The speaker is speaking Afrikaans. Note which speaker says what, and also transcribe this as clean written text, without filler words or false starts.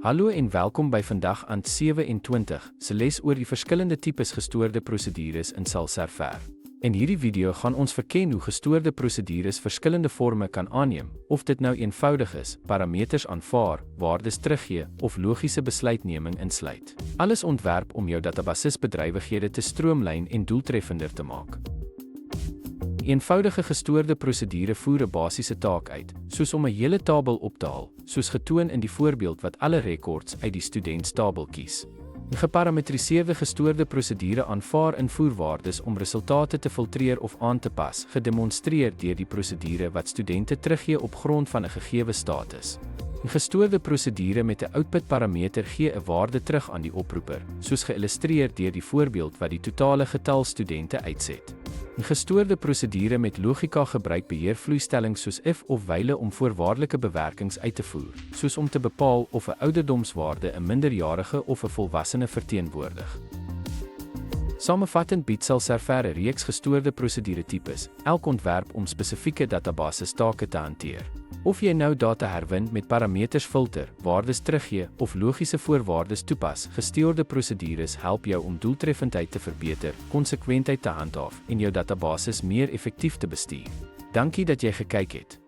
Speaker 1: Hallo en welkom by vandag aan 27 se les oor die verskillende tipes gestoorde prosedures in Salserver. In hierdie video gaan ons verken hoe gestoorde prosedures verskillende vorme kan aanneem, of dit nou eenvoudig is, parameters aanvaar, waardes teruggee of logiese besluitneming insluit. Alles ontwerp om jou databasisbedrywighede te stroomlyn en doeltreffender te maak. Eenvoudige gestoorde prosedure voer 'n basiese taak uit, soos om 'n hele tabel op te haal, soos getoon in die voorbeeld wat alle rekords uit die studentstabel kies. 'n Geparametriseerde gestoorde prosedure aanvaar invoerwaardes om resultate te filtreer of aan te pas, gedemonstreer deur die prosedure wat studente teruggee op grond van 'n gegeewe status. 'n Gestoorde prosedure met 'n output-parameter gee 'n waarde terug aan die oproeper, soos geïllustreer deur die voorbeeld wat die totale getal studente uitset. 'n Gestoorde prosedure met logika gebruik beheervloeistellings soos if of wyle om voorwaardelike bewerkings uit te voer, soos om te bepaal of 'n ouderdomswaarde 'n minderjarige of 'n volwassene verteenwoordig. Samevattend bied Salserver 'n reeks gestoorde proseduretipes, elk ontwerp om spesifieke databasistake te hanteer. Of jy nou data herwin met parameters filter, waardes teruggee of logiese voorwaardes toepas, gestoorde prosedures help jou om doeltreffendheid te verbeter, konsekwentheid te handhaaf en jou databasis meer effektief te bestuur. Dankie dat jy gekyk het.